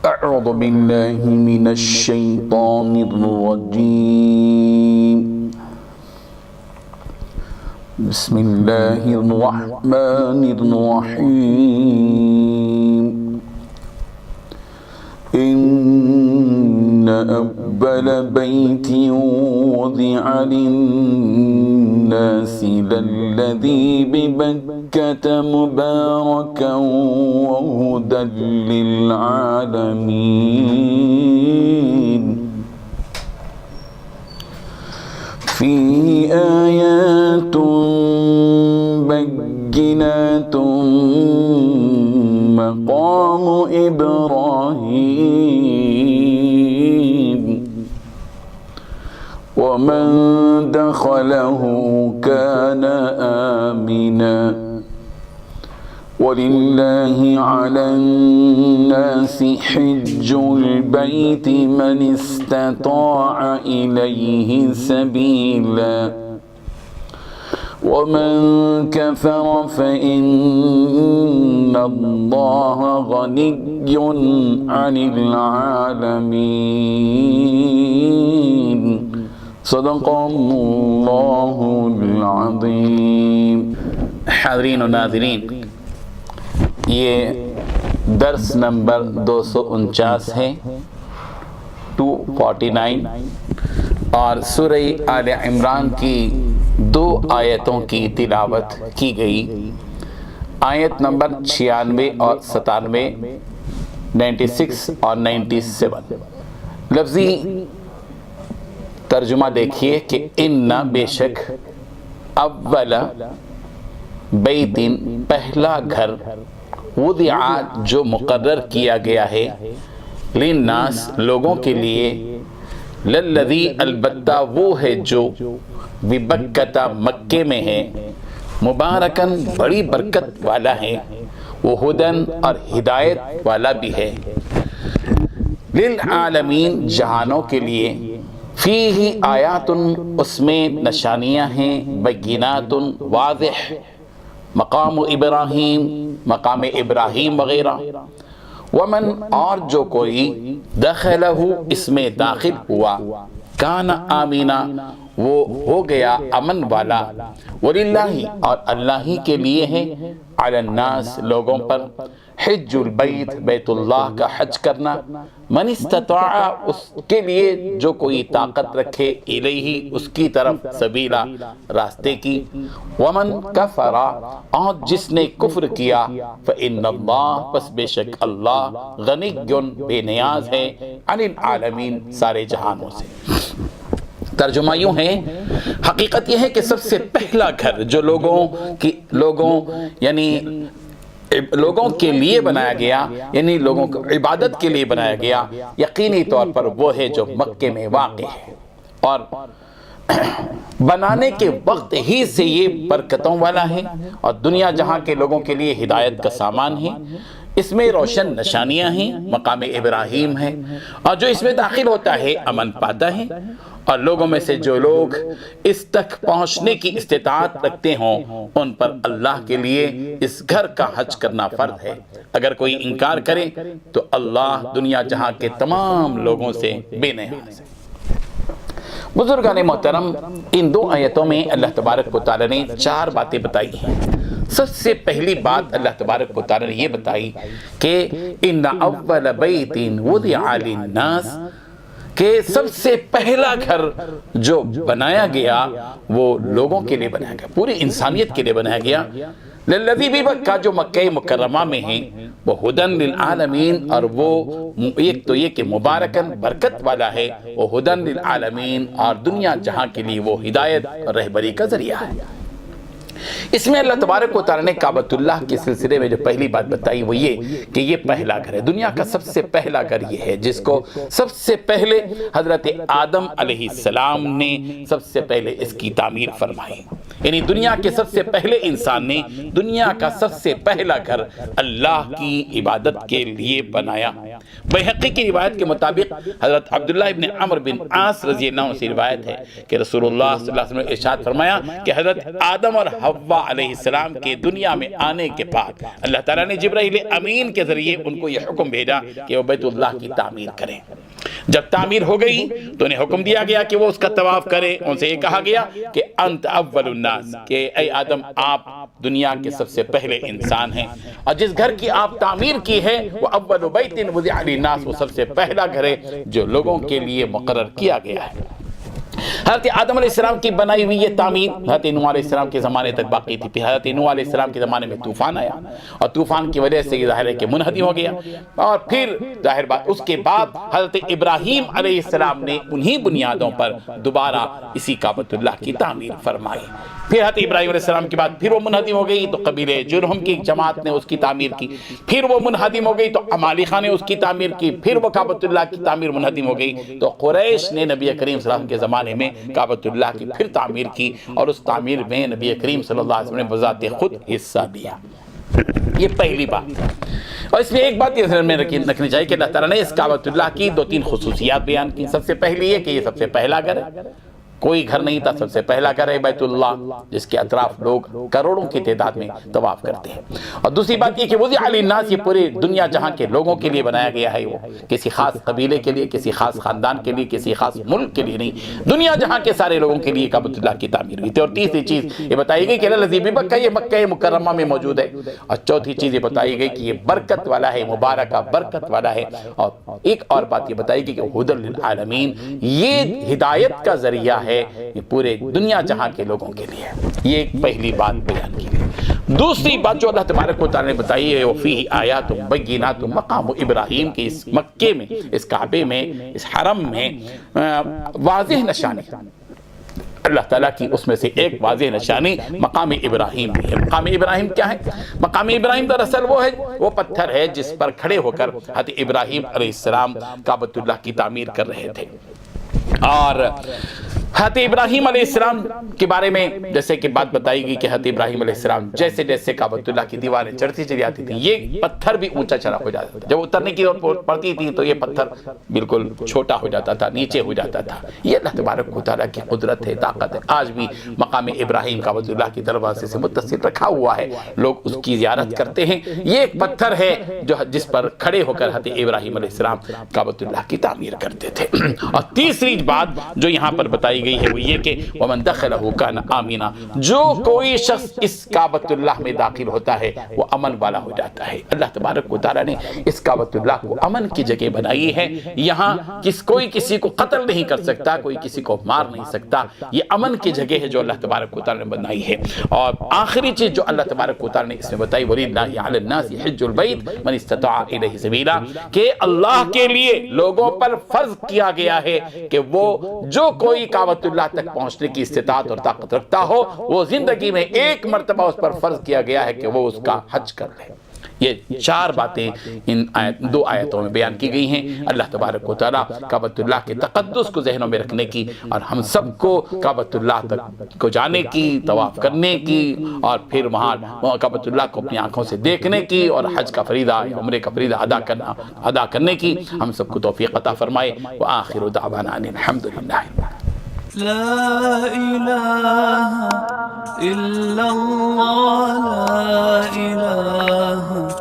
أعوذ بالله من الشيطان الرجيم بسم الله الرحمن الرحيم إن أول بيت وضع للناس للذي ببكة مباركا وهدى للعالمين فيه آيات بينات مقام إبراهيم ومن دخله كان آمنا ولله على الناس حج البيت من استطاع إليه سبيلا ومن كفر فإن الله غني عن العالمين صدق اللہ العظیم۔ حاضرین و ناظرین، یہ درس نمبر 249 ہے، 249، اور سورہ آل عمران کی 2 آیتوں کی تلاوت کی گئی۔ آیت نمبر 96 اور 97، 96 اور 97۔ لفظی ترجمہ دیکھیے کہ ان بے شک اول بیتن پہلا گھر وضع جو مقرر کیا گیا ہے للناس لوگوں کے لیے للذی البتہ وہ ہے جو ببکہ مکے میں ہے مبارکن بڑی برکت والا ہے وہ ہدن اور ہدایت والا بھی ہے للعالمین جہانوں کے لیے فیہ آیات اس میں نشانیاں ہیں بینات واضح مقام ابراہیم مقام ابراہیم وغیرہ ومن اور جو کوئی دخلہ اس میں داخل ہوا کان آمینہ وہ ہو گیا امن والا وللہ اور اللہ ہی کے لیے ہے علی الناس لوگوں پر حج البیت بیت اللہ کا حج کرنا من استطاع اس کے لیے جو کوئی طاقت رکھے الیہ اس کی طرف سبیلا راستے کی ومن کفر اور جس نے کفر کیا فإن اللہ پس بے شک اللہ غنی بے نیاز ہے عن العالمین سارے جہانوں سے۔ ترجمہ یوں ہے، حقیقت یہ ہے کہ سب سے پہلا گھر جو لوگوں کے لیے بنایا گیا، یعنی لوگوں کو عبادت کے لیے بنایا گیا، یقینی طور پر وہ ہے جو مکے میں واقع ہے، اور بنانے کے وقت ہی سے یہ برکتوں والا ہے اور دنیا جہاں کے لوگوں کے لیے ہدایت کا سامان ہے۔ اس میں روشن نشانیاں ہیں، مقام ابراہیم ہے، اور جو اس میں داخل ہوتا ہے امن پاتا ہے، اور لوگوں میں سے جو لوگ اس تک پہنچنے کی استطاعت رکھتے ہوں ان پر اللہ کے لیے اس گھر کا حج کرنا فرض ہے۔ اگر کوئی انکار کرے تو اللہ دنیا جہاں کے تمام لوگوں سے بے نیاز ہے۔ بزرگان محترم، ان 2 آیتوں میں اللہ تبارک و تعالی نے 4 باتیں بتائی ہیں۔ سب سے پہلی بات اللہ تبارک و تعالی نے یہ بتائی کہ ان اول بیت وضع للناس، کہ سب سے پہلا گھر جو بنایا گیا وہ لوگوں کے لیے بنایا گیا، پوری انسانیت کے لیے بنایا گیا۔ للذی ببکہ جو مکہ مکرمہ میں ہیں وہ ہدن للعالمین، اور وہ ایک تو یہ کہ مبارکن برکت والا ہے، وہ ہدن للعالمین اور دنیا جہاں کے لیے وہ ہدایت اور رہبری کا ذریعہ ہے۔ اس میں اللہ تبارک و تعالی نے کعبۃ اللہ کے سلسلے میں جو پہلی بات بتائی وہ یہ کہ یہ پہلا گھر ہے، دنیا کا سب سے پہلا گھر یہ ہے جس کو سب سے پہلے حضرت آدم علیہ السلام نے سب سے پہلے اس کی تعمیر فرمائی، یعنی دنیا کے سب سے پہلے انسان نے دنیا کا سب سے پہلا گھر اللہ کی عبادت کے لیے بنایا۔ بیہقی کی روایت کے مطابق حضرت عبداللہ ابن عمر بن عاص رضی اللہ عنہ سے روایت ہے کہ رسول اللہ صلی اللہ علیہ وسلم نے ارشاد فرمایا کہ حضرت آدم اور حوا علیہ السلام کے دنیا میں آنے کے بعد اللہ تعالیٰ نے جبرائیل امین کے ذریعے ان کو یہ حکم بھیجا کہ وہ بیت اللہ کی تعمیر کریں۔ جب تعمیر ہو گئی تو انہیں حکم دیا گیا کہ وہ اس کا طواف کریں۔ ان سے یہ کہا گیا کہ انت اول الناس، کہ اے آدم آپ دنیا کے سب سے پہلے انسان ہیں، اور جس گھر کی آپ تعمیر کی ہے وہ اول بیت وضع للناس، وہ سب سے پہلا گھر ہے جو لوگوں کے لیے مقرر کیا گیا ہے۔ حضرت آدم علیہ السلام کی بنائی ہوئی یہ تعمیر حضرت نوح علیہ السلام کے زمانے تک باقی تھی۔ پھر حضرت نوح علیہ السلام کے زمانے میں طوفان آیا، اور طوفان کی وجہ سے یہ ظاہر ہے کہ منہدم ہو گیا، اور پھر ظاہر بات اس کے بعد حضرت ابراہیم علیہ السلام نے انہی بنیادوں پر دوبارہ اسی کعبۃ اللہ کی تعمیر فرمائی۔ پھر حضرت ابراہیم علیہ السلام کے بعد پھر وہ منہدم ہو گئی تو قبیلہ جرہم کی جماعت نے اس کی تعمیر کی، پھر وہ منہدم ہو گئی تو عمالقہ نے اس کی تعمیر کی، پھر وہ کعبۃ اللہ کی تعمیر منہدم ہو گئی تو قریش نے نبی کریم صلی اللہ علیہ وسلم کے زمانے میں کعبۃ اللہ کی پھر تعمیر کی، اور اس تعمیر میں نبی کریم صلی اللہ علیہ وسلم نے بذات خود حصہ دیا۔ یہ پہلی بات ہے، اور اس میں ایک بات یہ ذہن میں رکھنی چاہیے کہ اللہ تعالیٰ نے اس کعبۃ اللہ کی دو تین خصوصیات بیان کی۔ سب سے پہلی ہے کہ یہ سب سے پہلا گھر ہے، کوئی گھر نہیں تھا، سب سے پہلا گھر ہے بیت اللہ، جس کے اطراف لوگ کروڑوں کی تعداد میں طواف کرتے ہیں۔ اور دوسری بات یہ کہ وضع للناس، یہ پورے دنیا جہاں کے لوگوں کے لیے بنایا گیا ہے، وہ کسی خاص قبیلے کے لیے، کسی خاص خاندان کے لیے، کسی خاص ملک کے لیے نہیں، دنیا جہاں کے سارے لوگوں کے لیے کعبۃ اللہ کی تعمیر ہوئی تھی۔ اور تیسری چیز یہ بتائی گئی کہ الذی ببکہ، یہ مکہ مکرمہ میں موجود ہے۔ اور چوتھی چیز یہ بتائی گئی کہ یہ برکت والا ہے، مبارکہ برکت والا ہے۔ اور ایک اور بات یہ بتائی گئی کہ ھدی للعالمین، یہ ہدایت کا ذریعہ ہے یہ پورے دنیا جہاں کے لوگوں کے لیے۔ یہ ایک پہلی بات بیان کی گئی۔ دوسری بات جو اللہ تبارک و تعالیٰ نے بتائی ہے وفیہ آیات بینات مقام ابراہیم، کی اس مکے میں، اس کعبے میں، اس حرم میں واضح نشانی، اللہ تعالیٰ کی اس میں سے ایک واضح نشانی مقام ابراہیم بھی ہے۔ مقام ابراہیم کیا ہے؟ مقام ابراہیم دراصل وہ ہے، وہ پتھر ہے جس پر کھڑے ہو کر حضرت ابراہیم علیہ السلام کعبۃ اللہ کی تعمیر کر رہے تھے۔ اور حضرت ابراہیم علیہ السلام کے بارے میں جیسے کہ بات بتائی گئی کہ حضرت ابراہیم علیہ السلام جیسے جیسے کعبۃ اللہ کی دیواریں چڑھتی چلی جاتی تھیں، یہ پتھر بھی اونچا چڑھا ہو جاتا تھا۔ جب اترنے کی پڑتی تھی تو یہ پتھر بالکل چھوٹا ہو جاتا تھا، نیچے ہو جاتا تھا۔ یہ اللہ تبارک و تعالیٰ کی قدرت ہے، طاقت ہے۔ آج بھی مقام ابراہیم کعبۃ اللہ کی دروازے سے متصل رکھا ہوا ہے، لوگ اس کی زیارت کرتے ہیں۔ یہ ایک پتھر ہے جس پر کھڑے ہو کر حضرت ابراہیم علیہ السلام کعبۃ اللہ کی تعمیر کرتے تھے۔ اور تیسری بات جو یہاں پر بتائی گئی ہے وہ یہ کہ وَمَن دَخَلَهُ كَانَ آمِنًا، جو کوئی شخص اس کعبۃ اللہ میں داخل ہوتا ہے وہ امن والا ہو جاتا ہے۔ اللہ تبارک و تعالیٰ نے اس کعبۃ اللہ کو امن کی جگہ بنائی ہے۔ یہاں کوئی کسی کو قتل نہیں کر سکتا، کوئی کسی کو مار نہیں سکتا۔ یہ امن کی جگہ ہے جو اللہ تبارک و تعالیٰ نے بنائی ہے۔ اور آخری چیز جو اللہ تبارک و تعالیٰ نے اس میں بتائی، وَلِلَّهِ عَلَى النَّاسِ حِجُّ الْبَيْتِ مَنِ اسْتَطَاعَ إِلَيْهِ سَبِيلًا، کہ اللہ کے لیے لوگوں پر فرض کیا گیا ہے کہ وہ جو کوئی کعبۃ اللہ تک پہنچنے کی استطاعت اور طاقت رکھتا ہو، وہ زندگی میں ایک مرتبہ اس پر فرض کیا گیا ہے کہ وہ اس کا حج کر لے۔ یہ چار باتیں ان دو آیتوں میں بیان کی گئی ہیں۔ اللہ تبارک و تعالیٰ کعبۃ اللہ کے تقدس کو ذہنوں میں رکھنے کی، اور ہم سب کو کعبۃ اللہ تک کو جانے کی، طواف کرنے کی، اور پھر وہاں کعبۃ اللہ کو اپنی آنکھوں سے دیکھنے کی، اور حج کا فریضہ یا عمرے کا فریضہ ادا کرنے کی ہم سب کو توفیق عطا فرمائے۔ وآخر دعوانا ان الحمد للہ۔ لا إله إلا الله، لا إله